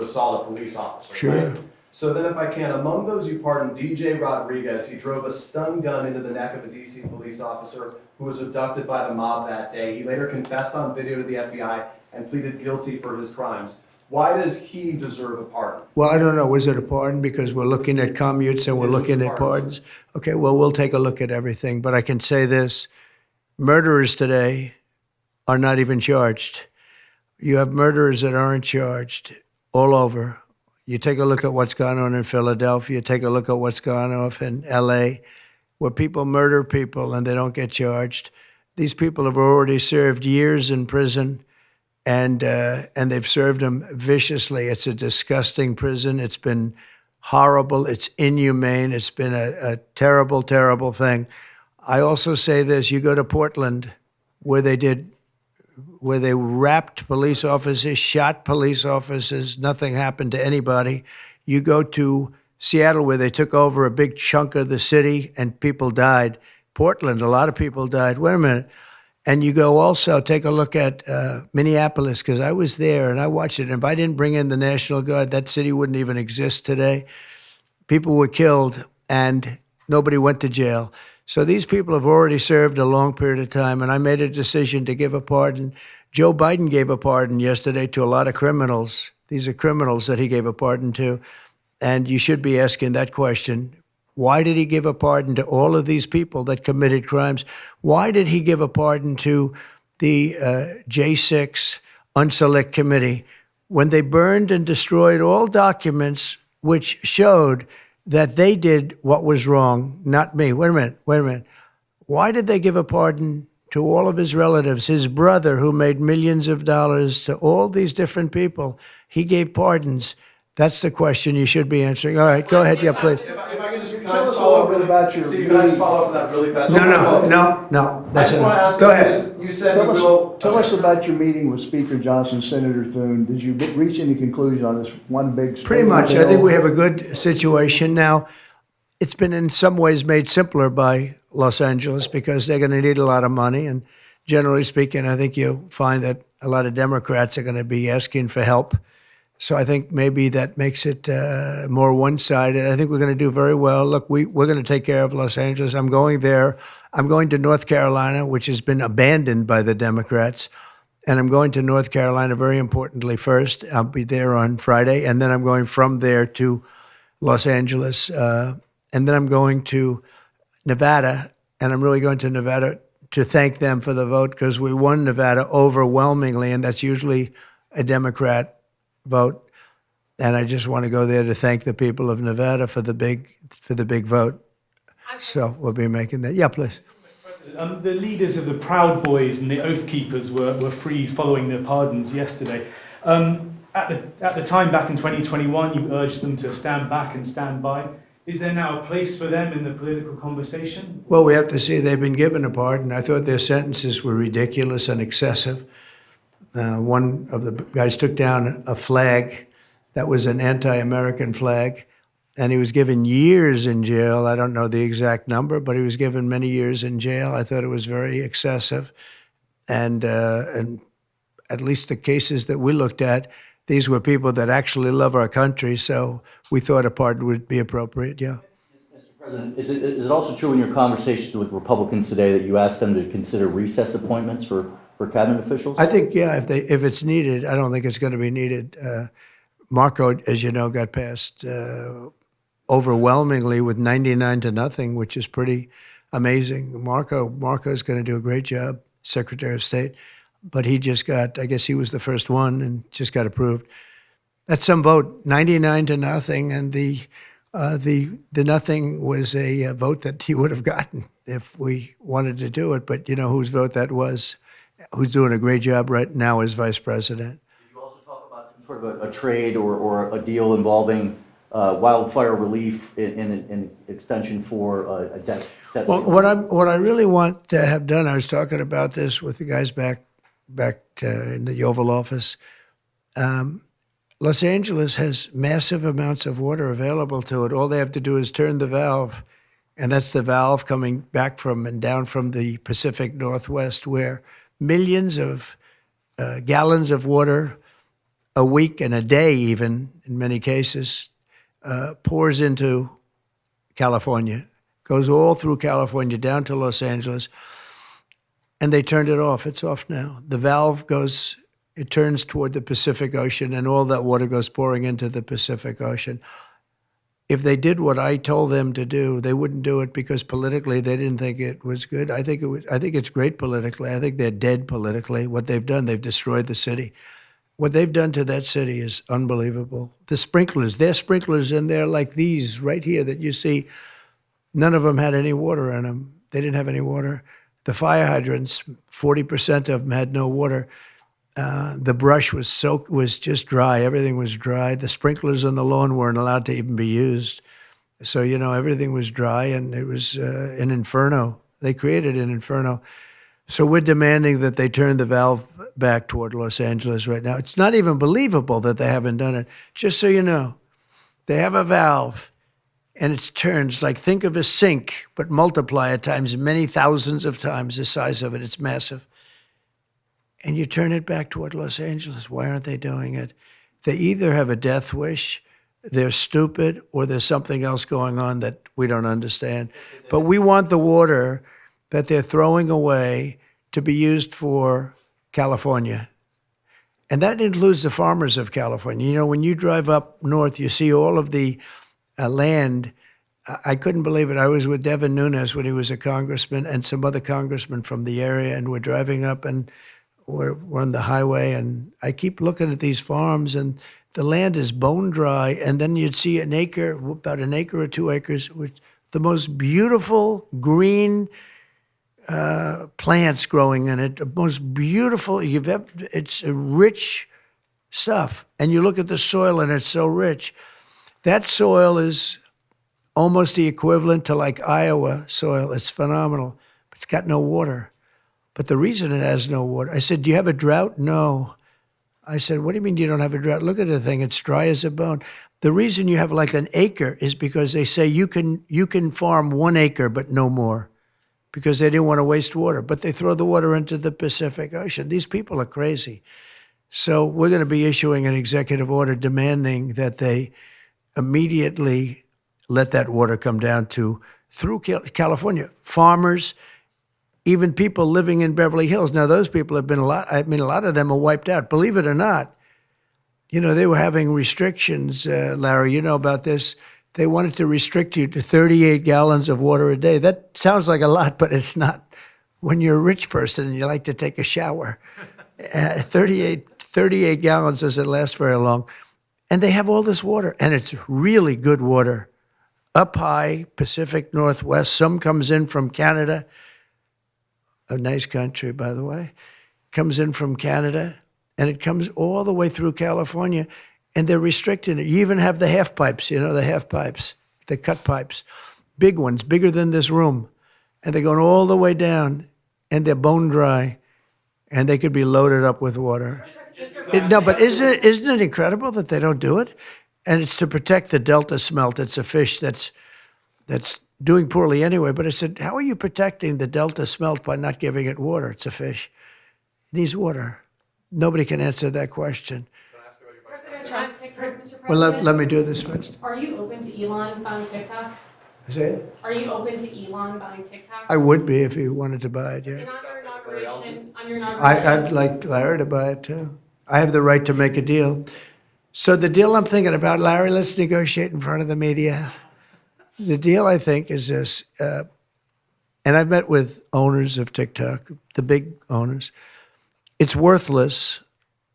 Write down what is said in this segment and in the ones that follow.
assault a police officer. Sure. Right? So then if I can, among those you pardoned, DJ Rodriguez, he drove a stun gun into the neck of a DC police officer who was abducted by the mob that day. He later confessed on video to the FBI and pleaded guilty for his crimes. Why does he deserve a pardon? Well, I don't know. Was it a pardon? Because we're looking at commutes and we're looking at pardons. Okay, well, we'll take a look at everything. But I can say this. Murderers today are not even charged. You have murderers that aren't charged all over. You take a look at what's gone on in Philadelphia, take a look at what's gone on in LA, where people murder people and they don't get charged. These people have already served years in prison, and they've served them viciously. It's a disgusting prison. It's been horrible. It's inhumane. It's been a terrible, terrible thing. I also say this, you go to Portland, where they wrapped police officers, shot police officers, nothing happened to anybody. You go to Seattle, where they took over a big chunk of the city and people died. Portland, a lot of people died. Wait a minute. And you go also, take a look at Minneapolis, because I was there and I watched it. And if I didn't bring in the National Guard, that city wouldn't even exist today. People were killed and nobody went to jail. So these people have already served a long period of time, and I made a decision to give a pardon. Joe Biden gave a pardon yesterday to a lot of criminals. These are criminals that he gave a pardon to. And you should be asking that question. Why did he give a pardon to all of these people that committed crimes? Why did he give a pardon to the J6 Unselect Committee when they burned and destroyed all documents which showed that they did what was wrong, not me? Wait a minute. Why did they give a pardon to all of his relatives, his brother who made millions of dollars, to all these different people? He gave pardons. That's the question you should be answering. All right, go ahead. Yeah, please. If I could just Tell us a little bit about your Steve, can I just follow up on that really fast? No. I just want to ask Go you ahead. this. You said Tell us about your meeting with Speaker Johnson, Senator Thune. Did you reach any conclusion on this one big? Pretty much. I think we have a good situation now. It's been in some ways made simpler by Los Angeles because they're going to need a lot of money. And generally speaking, I think you'll find that a lot of Democrats are going to be asking for help. So I think maybe that makes it more one-sided. I think we're going to do very well. Look, we're going to take care of Los Angeles. I'm going there. I'm going to North Carolina, which has been abandoned by the Democrats. And I'm going to North Carolina, very importantly, first. I'll be there on Friday. And then I'm going from there to Los Angeles. And then I'm going to Nevada. And I'm really going to Nevada to thank them for the vote, because we won Nevada overwhelmingly. And that's usually a Democrat vote, and I just want to go there to thank the people of Nevada for the big vote. So we'll be making that. Yeah, please. The leaders of the Proud Boys and the Oath Keepers were freed following their pardons yesterday. At the time, back in 2021, you urged them to stand back and stand by. Is there now a place for them in the political conversation? Well, we have to see. They've been given a pardon. I thought their sentences were ridiculous and excessive. One of the guys took down a flag that was an anti-American flag, and he was given years in jail. I don't know the exact number, but he was given many years in jail. I thought it was very excessive. And at least the cases that we looked at, these were people that actually love our country, so we thought a pardon would be appropriate, yeah. Mr. President, is it also true in your conversations with Republicans today that you asked them to consider recess appointments for cabinet officials? I think, yeah, if it's needed. I don't think it's going to be needed. Marco, as you know, got passed overwhelmingly with 99-0, which is pretty amazing. Marco's going to do a great job, Secretary of State, but he just got, I guess he was the first one and just got approved. That's some vote, 99-0, and the nothing was a vote that he would have gotten if we wanted to do it. But you know whose vote that was? Who's doing a great job right now as vice president. Did you also talk about some sort of a trade or a deal involving wildfire relief in extension for a debt? Well, what I really want to have done, I was talking about this with the guys back in the Oval Office. Los Angeles has massive amounts of water available to it. All they have to do is turn the valve, and that's the valve coming back from and down from the Pacific Northwest, where millions of gallons of water a week and a day even, in many cases, pours into California, goes all through California down to Los Angeles, and they turned it off. It's off now. The valve goes, it turns toward the Pacific Ocean, and all that water goes pouring into the Pacific Ocean. If they did what I told them to do, they wouldn't do it because politically they didn't think it was good. I think it's great politically. I think they're dead politically. What they've done, they've destroyed the city. What they've done to that city is unbelievable. The sprinklers, their sprinklers in there like these right here that you see, none of them had any water in them. They didn't have any water. The fire hydrants, 40% of them had no water. The brush was just dry. Everything was dry. The sprinklers on the lawn weren't allowed to even be used. So, everything was dry, and it was an inferno. They created an inferno. So we're demanding that they turn the valve back toward Los Angeles right now. It's not even believable that they haven't done it. Just so you know, they have a valve, and it turns like, think of a sink, but multiply it times many thousands of times the size of it. It's massive. And you turn it back toward Los Angeles. Why aren't they doing it? They either have a death wish, they're stupid, or there's something else going on that we don't understand. But we want the water that they're throwing away to be used for California. And that includes the farmers of California. When you drive up north, you see all of the land. I couldn't believe it. I was with Devin Nunes when he was a congressman and some other congressmen from the area, and we're driving up and we're on the highway, and I keep looking at these farms, and the land is bone dry, and then you'd see an acre, about an acre or 2 acres, with the most beautiful green plants growing in it, the most beautiful you've ever. It's a rich stuff, and you look at the soil, and it's so rich. That soil is almost the equivalent to like Iowa soil. It's phenomenal, but it's got no water. But the reason it has no water, I said, do you have a drought? No. I said, what do you mean you don't have a drought? Look at the thing. It's dry as a bone. The reason you have like an acre is because they say you can farm 1 acre, but no more, because they didn't want to waste water. But they throw the water into the Pacific Ocean. These people are crazy. So we're going to be issuing an executive order demanding that they immediately let that water come down through California. Farmers, even people living in Beverly Hills. Now, those people have been a lot of them are wiped out. Believe it or not, they were having restrictions, Larry, you know about this. They wanted to restrict you to 38 gallons of water a day. That sounds like a lot, but it's not. When you're a rich person and you like to take a shower, 38 gallons doesn't last very long. And they have all this water, and it's really good water. Up high, Pacific Northwest, some comes in from Canada, a nice country, by the way, comes in from Canada, and it comes all the way through California, and they're restricting it. You even have the half pipes, the half pipes, the cut pipes, big ones, bigger than this room, and they're going all the way down, and they're bone dry, and they could be loaded up with water. No, but isn't it incredible that they don't do it? And it's to protect the Delta smelt. It's a fish that's doing poorly anyway. But I said, how are you protecting the Delta smelt by not giving it water? It's a fish. It needs water. Nobody can answer that question. President Trump, TikTok, Mr. President. Well, let me do this first. Are you open to Elon buying TikTok? Say it? Are you open to Elon buying TikTok? I would be if he wanted to buy it, yeah. And on your inauguration, I'd like Larry to buy it too. I have the right to make a deal. So the deal I'm thinking about, Larry, let's negotiate in front of the media. The deal, I think, is this, and I've met with owners of TikTok, the big owners. It's worthless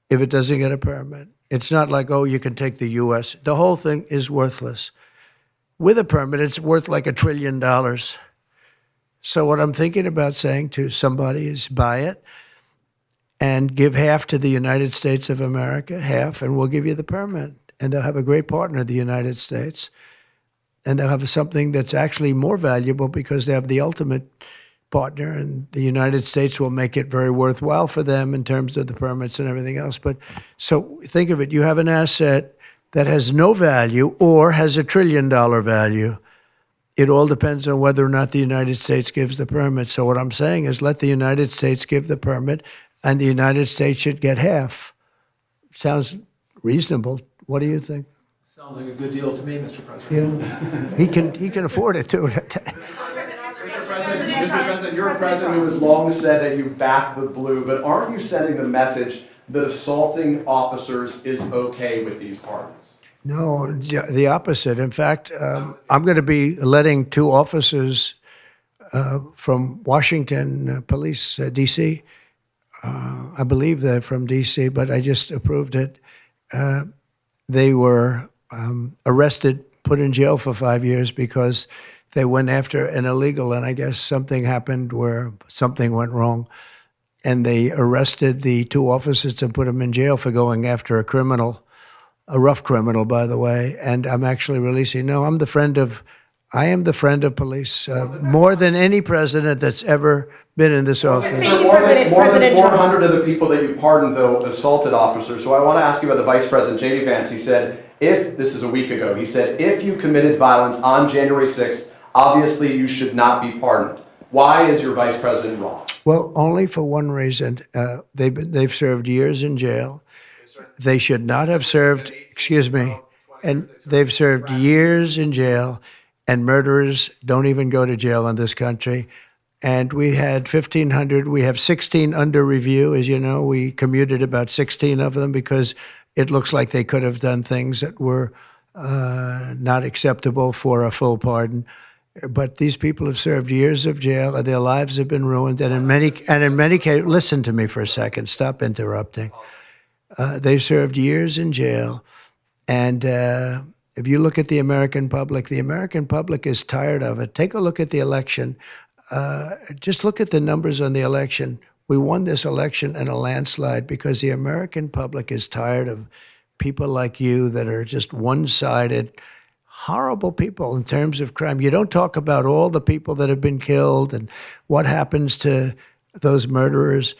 if it doesn't get a permit. It's not like, oh, you can take the U.S. The whole thing is worthless. With a permit, it's worth like $1 trillion. So what I'm thinking about saying to somebody is buy it and give half to the United States of America, half, and we'll give you the permit. And they'll have a great partner, the United States. And they'll have something that's actually more valuable because they have the ultimate partner, and the United States will make it very worthwhile for them in terms of the permits and everything else. But so think of it, you have an asset that has no value or has $1 trillion value. It all depends on whether or not the United States gives the permit. So what I'm saying is let the United States give the permit, and the United States should get half. Sounds reasonable. What do you think? Sounds like a good deal to me, Mr. President. Yeah, he can afford it too. Mr. President, you're a president who has long said that you back the blue, but aren't you sending the message that assaulting officers is okay with these pardons? No, the opposite. In fact, I'm going to be letting 2 officers from Washington Police, D.C. I believe they're from D.C., but I just approved it. They were arrested, put in jail for 5 years because they went after an illegal, and I guess something happened where something went wrong. And they arrested the 2 officers and put them in jail for going after a criminal, a rough criminal, by the way. And I'm actually releasing. No, I am the friend of police, more than any president that's ever been in this office. Thank you, More President than Trump. 400 of the people that you pardoned, though, assaulted officers. So I want to ask you about the Vice President, J.D. Vance. He said, this is a week ago, he said, if you committed violence on January 6th, obviously you should not be pardoned. Why is your Vice President wrong? Well, only for one reason. They've served years in jail. They should not have served, excuse me, and they've served years in jail, and murderers don't even go to jail in this country. And we had 1,500, we have 16 under review. As you know, we commuted about 16 of them because it looks like they could have done things that were not acceptable for a full pardon. But these people have served years of jail, and their lives have been ruined. And in many cases, listen to me for a second. Stop interrupting. They've served years in jail, and if you look at the American public is tired of it. Take a look at the election. Just look at the numbers on the election. We won this election in a landslide because the American public is tired of people like you that are just one-sided, horrible people in terms of crime. You don't talk about all the people that have been killed and what happens to those murderers.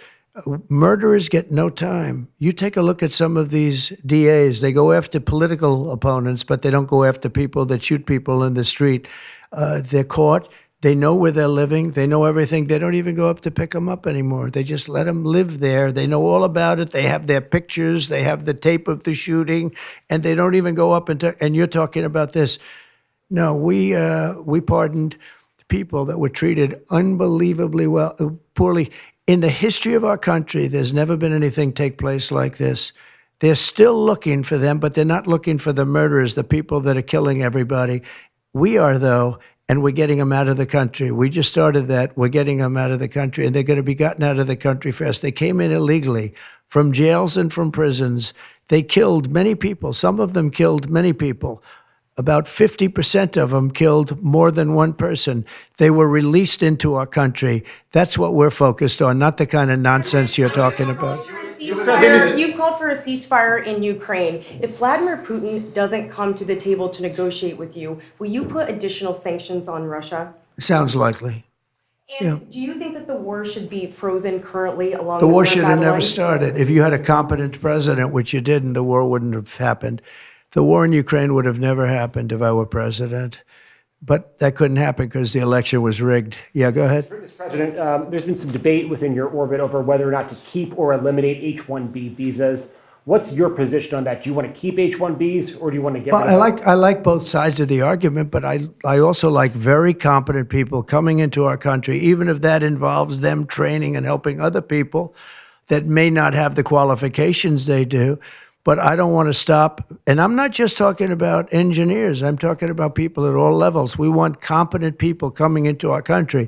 Murderers get no time. You take a look at some of these DAs. They go after political opponents, but they don't go after people that shoot people in the street. They're caught. They know where they're living. They know everything. They don't even go up to pick them up anymore. They just let them live there. They know all about it. They have their pictures. They have the tape of the shooting, and they don't even go up and you're talking about this. No, we pardoned people that were treated unbelievably poorly. In the history of our country, there's never been anything take place like this. They're still looking for them, but they're not looking for the murderers, the people that are killing everybody. We are, though, and we're getting them out of the country. We just started that. We're getting them out of the country, and they're going to be gotten out of the country fast. They came in illegally from jails and from prisons. They killed many people. Some of them killed many people. About 50% of them killed more than one person. They were released into our country. That's what we're focused on, not the kind of nonsense you're talking about. You've called for a ceasefire in Ukraine. If Vladimir Putin doesn't come to the table to negotiate with you, will you put additional sanctions on Russia? Sounds likely. And do you think that the war should be frozen currently along The the war front should have battle never lines? started. If you had a competent president, which you didn't, the war wouldn't have happened. The war in Ukraine would have never happened if I were president. But that couldn't happen because the election was rigged. Yeah, go ahead. Mr. President, there's been some debate within your orbit over whether or not to keep or eliminate H-1B visas. What's your position on that? Do you want to keep H-1Bs or do you want to get rid of them? I like both sides of the argument, but I also like very competent people coming into our country, even if that involves them training and helping other people that may not have the qualifications they do. But I don't want to stop. And I'm not just talking about engineers. I'm talking about people at all levels. We want competent people coming into our country.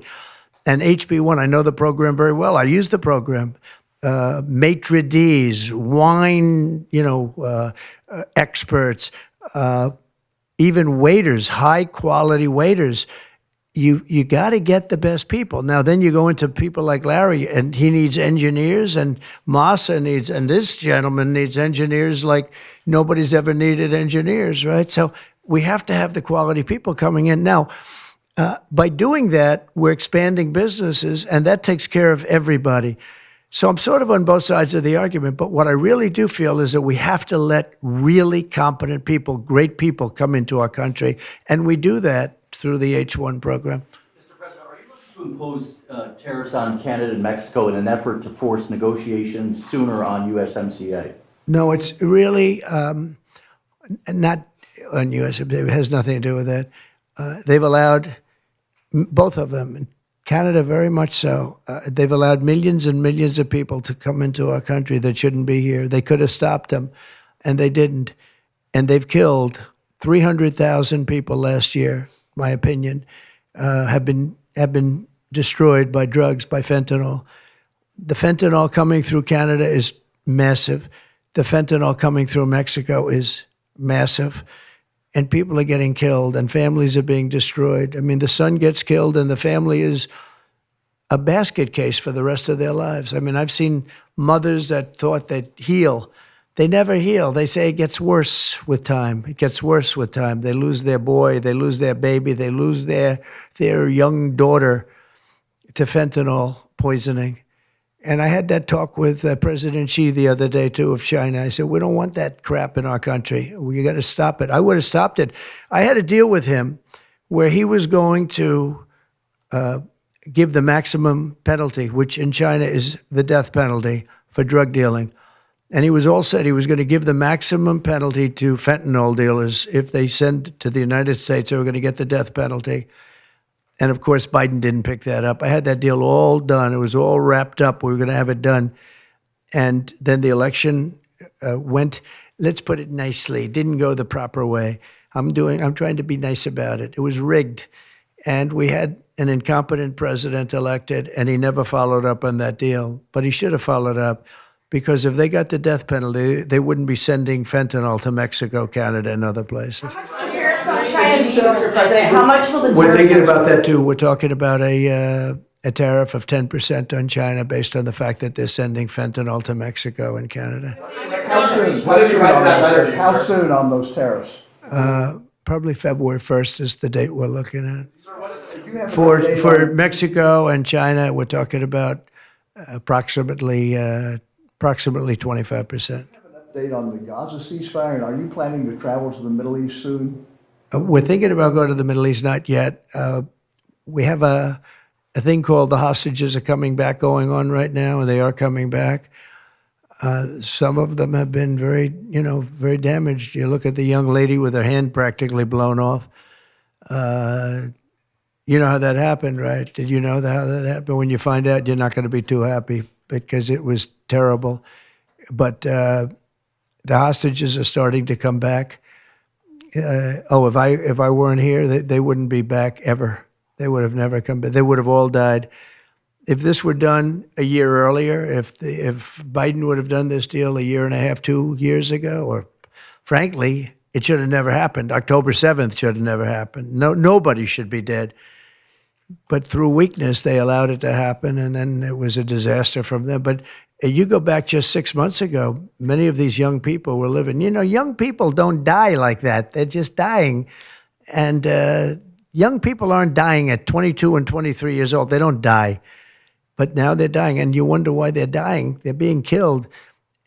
And HB1, I know the program very well. I use the program. Maitre d's, wine, experts, even waiters, high quality waiters. You got to get the best people. Now, then you go into people like Larry, and he needs engineers, and Massa needs, and this gentleman needs engineers like nobody's ever needed engineers, right? So we have to have the quality people coming in. Now, by doing that, we're expanding businesses, and that takes care of everybody. So I'm sort of on both sides of the argument, but what I really do feel is that we have to let really competent people, great people come into our country, and we do that through the H-1 program. Mr. President, are you looking to impose tariffs on Canada and Mexico in an effort to force negotiations sooner on USMCA? No, it's really not on U.S. It has nothing to do with that. They've allowed both of them, Canada very much so. They've allowed millions and millions of people to come into our country that shouldn't be here. They could have stopped them, and they didn't. And they've killed 300,000 people last year. My opinion, have been destroyed by drugs, by fentanyl. The fentanyl coming through Canada is massive. The fentanyl coming through Mexico is massive. And people are getting killed, and families are being destroyed. I mean, the son gets killed, and the family is a basket case for the rest of their lives. I mean, I've seen mothers that thought they'd heal. They never heal. They say it gets worse with time. It gets worse with time. They lose their boy. They lose their baby. They lose their young daughter to fentanyl poisoning. And I had that talk with President Xi the other day, too, of China. I said, we don't want that crap in our country. We got to stop it. I would have stopped it. I had a deal with him where he was going to give the maximum penalty, which in China is the death penalty for drug dealing. And he was all said he was going to give the maximum penalty to fentanyl dealers. If they send to the United States, they were going to get the death penalty. And of course, Biden didn't pick that up. I had that deal all done. It was all wrapped up. We were going to have it done. And then the election went, let's put it nicely, didn't go the proper way. I'm trying to be nice about it. It was rigged. And we had an incompetent president elected, and he never followed up on that deal. But he should have followed up, because if they got the death penalty, they wouldn't be sending fentanyl to Mexico, Canada, and other places. Mr. President, how much will the We're thinking about that too. We're talking about a tariff of 10% on China based on the fact that they're sending fentanyl to Mexico and Canada. How soon? What did you write that letter to you, How sir? soon on those tariffs? Probably February 1st is the date we're looking at. Do you have an For update on- Mexico and China, we're talking about approximately 25%. Update on the Gaza ceasefire, and are you planning to travel to the Middle East soon? We're thinking about going to the Middle East, not yet. We have a thing called the hostages are coming back going on right now, and they are coming back. Some of them have been very damaged. You look at the young lady with her hand practically blown off. You know how that happened, right? Did you know how that happened? When you find out, you're not going to be too happy because it was terrible. But the hostages are starting to come back. If I weren't here, they wouldn't be back ever. They would have never come back. They would have all died. If this were done a year earlier, if Biden would have done this deal a year and a half, 2 years ago, or frankly, it should have never happened. October 7th should have never happened. Nobody should be dead. But through weakness, they allowed it to happen, and then it was a disaster from them. But you go back just 6 months ago, many of these young people were living. Young people don't die like that. They're just dying. And young people aren't dying at 22 and 23 years old. They don't die. But now they're dying, and you wonder why they're dying. They're being killed,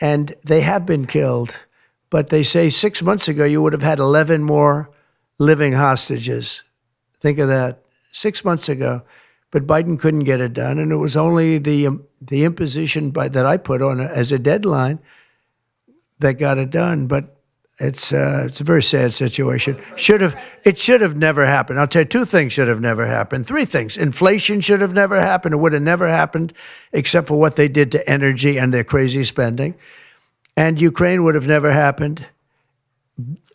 and they have been killed. But they say 6 months ago, you would have had 11 more living hostages. Think of that. 6 months ago. But Biden couldn't get it done, and it was only the imposition that I put on as a deadline that got it done. But it's a very sad situation. It should have never happened. I'll tell you, 2 things should have never happened. 3 things. Inflation should have never happened. It would have never happened, except for what they did to energy and their crazy spending. And Ukraine would have never happened.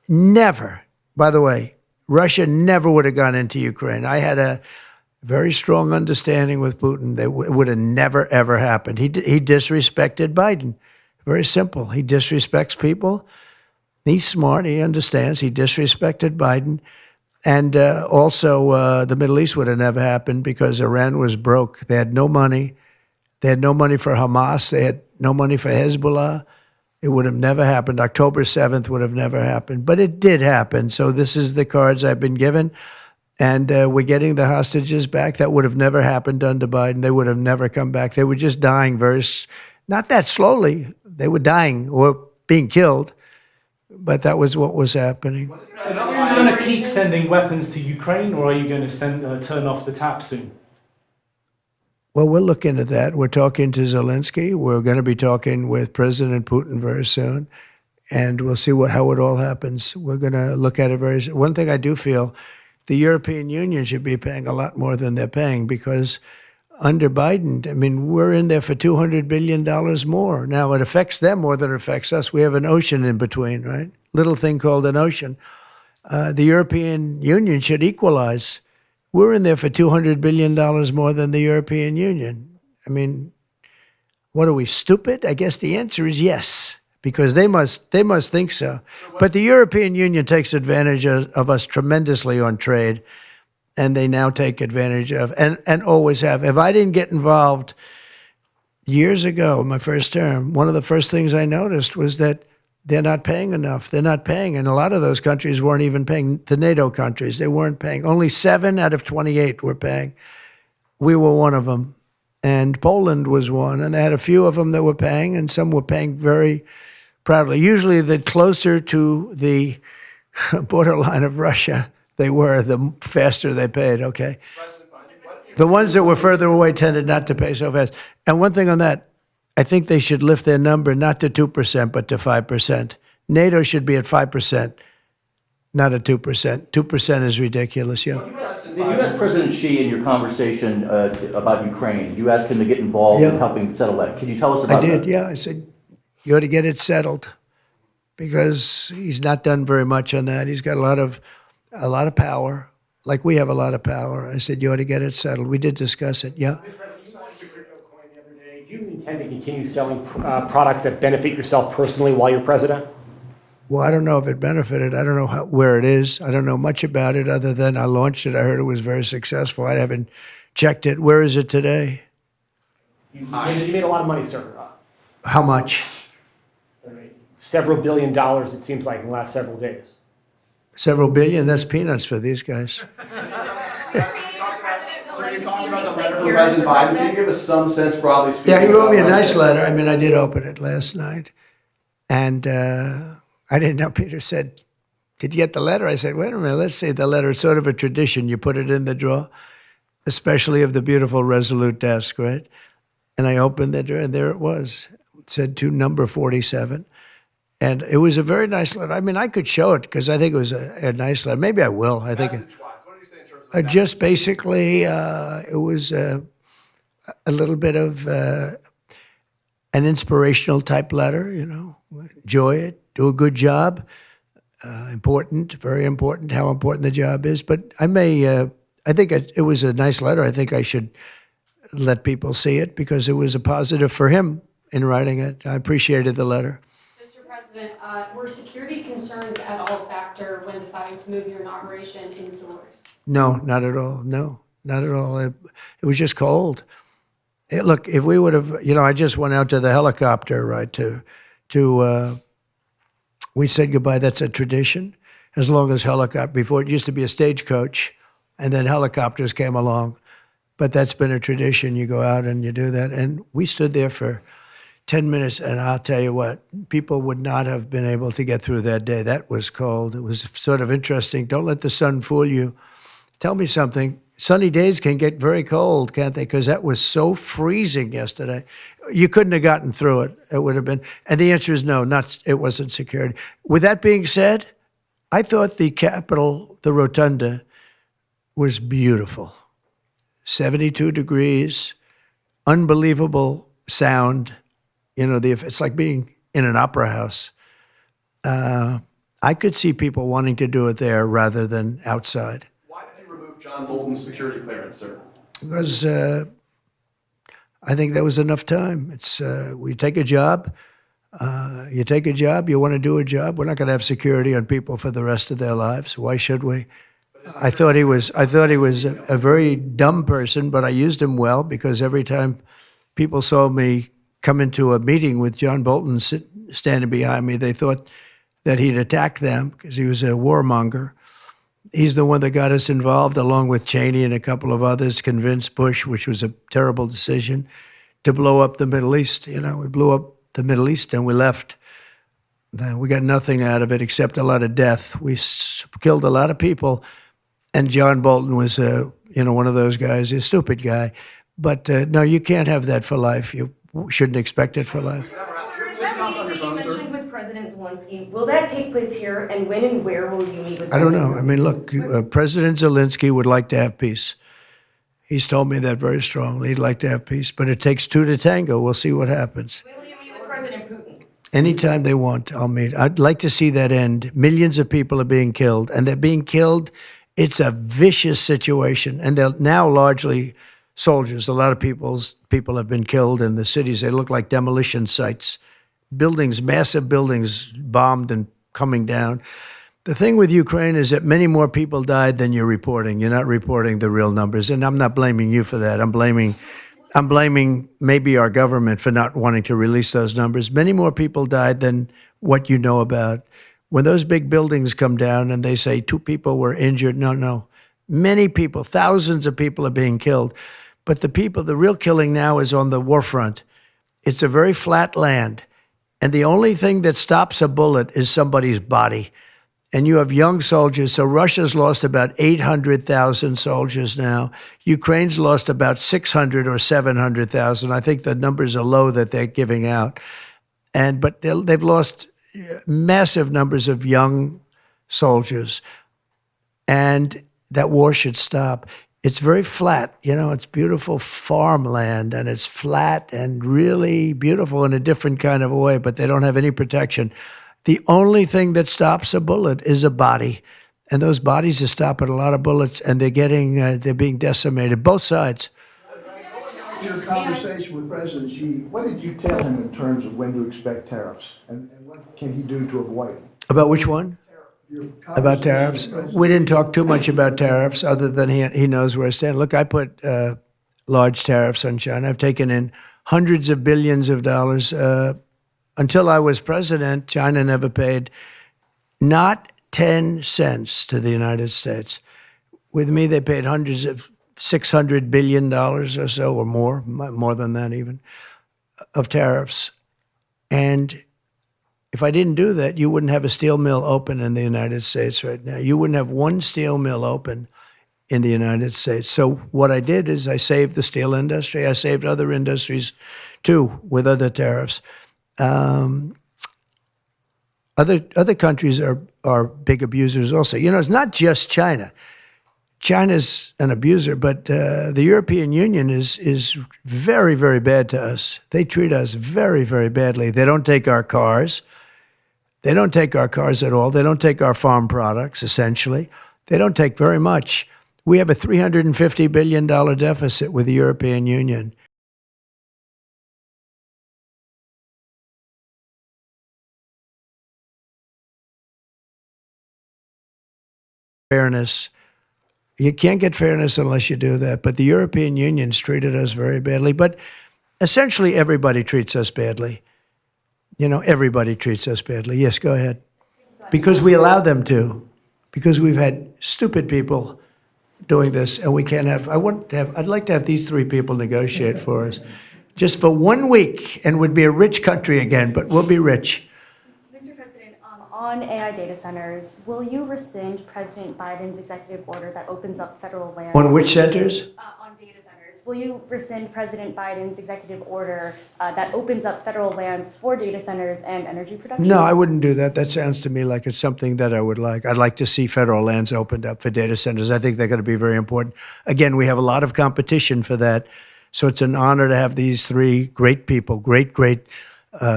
Never. By the way, Russia never would have gone into Ukraine. I had a very strong understanding with Putin that it would have never, ever happened. He disrespected Biden. Very simple. He disrespects people. He's smart. He understands. He disrespected Biden. And also, the Middle East would have never happened because Iran was broke. They had no money. They had no money for Hamas. They had no money for Hezbollah. It would have never happened. October 7th would have never happened. But it did happen. So this is the cards I've been given. And we're getting the hostages back. That would have never happened under Biden. They would have never come back. They were just dying not that slowly. They were dying or being killed. But that was what was happening. Are you going to keep sending weapons to Ukraine, or are you going to turn off the tap soon? Well, we're looking at that. We're talking to Zelensky. We're going to be talking with President Putin very soon, and we'll see how it all happens. We're going to look at it very soon. One thing I do feel, the European Union should be paying a lot more than they're paying, because under Biden, I mean, we're in there for $200 billion more. Now, it affects them more than it affects us. We have an ocean in between, right? Little thing called an ocean. The European Union should equalize. We're in there for $200 billion more than the European Union. I mean, what are we, stupid? I guess the answer is yes, because they must think so. But the European Union takes advantage of us tremendously on trade, and they now take advantage of, and always have. If I didn't get involved years ago, my first term, one of the first things I noticed was that they're not paying enough. They're not paying. And a lot of those countries weren't even paying. The NATO countries, they weren't paying. Only 7 out of 28 were paying. We were one of them. And Poland was one. And they had a few of them that were paying, and some were paying very proudly. Usually, the closer to the borderline of Russia they were, the faster they paid, okay? The ones that were further away tended not to pay so fast. And one thing on that, I think they should lift their number not to 2%, but to 5%. NATO should be at 5%, not at 2%. 2% is ridiculous, yeah. Did you ask President Xi in your conversation about Ukraine, you asked him to get involved in helping settle that? Can you tell us about that? I did, yeah. I said, you ought to get it settled, because he's not done very much on that. He's got a lot of power, like we have a lot of power. I said, you ought to get it settled. We did discuss it, yeah. You launched a crypto coin the other day. Do you intend to continue selling products that benefit yourself personally while you're president? Well, I don't know if it benefited. I don't know where it is. I don't know much about it other than I launched it. I heard it was very successful. I haven't checked it. Where is it today? You made a lot of money, sir. How much? Several $1 billion, it seems like, in the last several days. Several billion? That's peanuts for these guys. So you talked about the letter from President Biden. Can you give us some sense, broadly speaking? Yeah, he wrote me a nice letter. I mean, I did open it last night. And I didn't know. Peter said, did you get the letter? I said, wait a minute, let's see the letter. It's sort of a tradition. You put it in the drawer, especially of the beautiful Resolute desk, right? And I opened the drawer, and there it was. It said to number 47. And it was a very nice letter. I mean, I could show it because I think it was a nice letter. Maybe I will. I think What do you say in terms of just basically it was a little bit of an inspirational type letter, you know. Enjoy it, do a good job. Important, very important, how important the job is. But I think it was a nice letter. I think I should let people see it because it was a positive for him in writing it. I appreciated the letter. Mr. President, were security concerns at all a factor when deciding to move your inauguration indoors? No, not at all. No, not at all. It was just cold. Look, if we would have, you know, I just went out to the helicopter, right, we said goodbye. That's a tradition. As long as before it used to be a stagecoach, and then helicopters came along. But that's been a tradition. You go out and you do that. And we stood there for 10 minutes, and I'll tell you what, people would not have been able to get through that day. That was cold. It was sort of interesting. Don't let the sun fool you. Tell me something. Sunny days can get very cold, can't they? Because that was so freezing yesterday. You couldn't have gotten through it. It would have been. And the answer is no, it wasn't security. With that being said, I thought the Capitol, the Rotunda, was beautiful. 72 degrees, unbelievable sound. You know, it's like being in an opera house. I could see people wanting to do it there rather than outside. Why did you remove John Bolton's security clearance, sir? Because I think there was enough time. We take a job. You take a job. You want to do a job. We're not going to have security on people for the rest of their lives. Why should we? I thought he was a very dumb person, but I used him well because every time people saw me come into a meeting with John Bolton standing behind me, they thought that he'd attack them because he was a warmonger. He's the one that got us involved, along with Cheney and a couple of others, convinced Bush, which was a terrible decision, to blow up the Middle East. You know, we blew up the Middle East and we left. We got nothing out of it except a lot of death. We killed a lot of people, and John Bolton was, one of those guys, a stupid guy. But no, you can't have that for life. You shouldn't expect it for life. That meeting that you mentioned with President Zelensky, will that take place here, and when and where will you meet with? I don't know. I mean, look, President Zelensky would like to have peace. He's told me that very strongly. He'd like to have peace, but it takes two to tango. We'll see what happens. When will you meet with President Putin? Anytime they want, I'll meet. I'd like to see that end. Millions of people are being killed, and they're being killed. It's a vicious situation, and they're now largely soldiers. A lot of people have been killed in the cities. They look like demolition sites. Buildings, massive buildings bombed and coming down. The thing with Ukraine is that many more people died than you're reporting. You're not reporting the real numbers, and I'm not blaming you for that. I'm blaming maybe our government for not wanting to release those numbers. Many more people died than what you know about. When those big buildings come down and they say 2 people were injured, no. Many people, thousands of people are being killed. But the real killing now is on the war front. It's a very flat land. And the only thing that stops a bullet is somebody's body. And you have young soldiers. So Russia's lost about 800,000 soldiers now. Ukraine's lost about 600 or 700,000. I think the numbers are low that they're giving out. But they've lost massive numbers of young soldiers. And that war should stop. It's very flat, it's beautiful farmland, and it's flat and really beautiful in a different kind of a way, but they don't have any protection. The only thing that stops a bullet is a body, and those bodies are stopping a lot of bullets, and they're being decimated, both sides. Your conversation with President Xi, what did you tell him in terms of when to expect tariffs, and what can he do to avoid them? About which one? About tariffs? We didn't talk too much about tariffs, other than he knows where I stand. Look, I put large tariffs on China. I've taken in hundreds of billions of dollars. Until I was president, China never paid not 10 cents to the United States. With me, they paid hundreds of $600 billion or so, or more than that even, of tariffs. And if I didn't do that, you wouldn't have a steel mill open in the United States right now. You wouldn't have one steel mill open in the United States. So what I did is I saved the steel industry. I saved other industries too with other tariffs. Other countries are big abusers also. It's not just China. China's an abuser, but the European Union is very, very bad to us. They treat us very, very badly. They don't take our cars. They don't take our cars at all. They don't take our farm products, essentially. They don't take very much. We have a $350 billion deficit with the European Union. Fairness. You can't get fairness unless you do that. But the European Union's treated us very badly. But essentially, everybody treats us badly. Everybody treats us badly. Yes, go ahead. Because we allow them to. Because we've had stupid people doing this, and we can't have. I'd like to have these 3 people negotiate for us, just for 1 week, and we'd be a rich country again. But we'll be rich. Mr. President, on AI data centers, will you rescind President Biden's executive order that opens up federal lands? On which centers? On data centers. Will you rescind President Biden's executive order that opens up federal lands for data centers and energy production? No, I wouldn't do that. That sounds to me like it's something that I would like. I'd like to see federal lands opened up for data centers. I think they're going to be very important. Again, we have a lot of competition for that. So it's an honor to have these 3 great people, great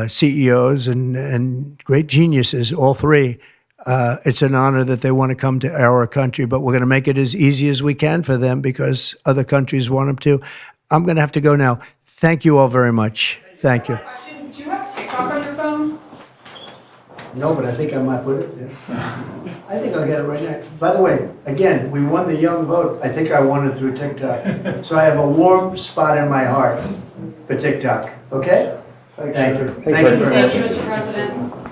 CEOs and great geniuses, all 3. It's an honor that they want to come to our country, but we're going to make it as easy as we can for them because other countries want them to. I'm going to have to go now. Thank you all very much. Thank you. Question, do you have TikTok on your phone? No, but I think I might put it there. I think I'll get it right now. By the way, again, we won the young vote. I think I won it through TikTok. So I have a warm spot in my heart for TikTok. Okay? Thank you. Thank you. Thank you, Mr. President.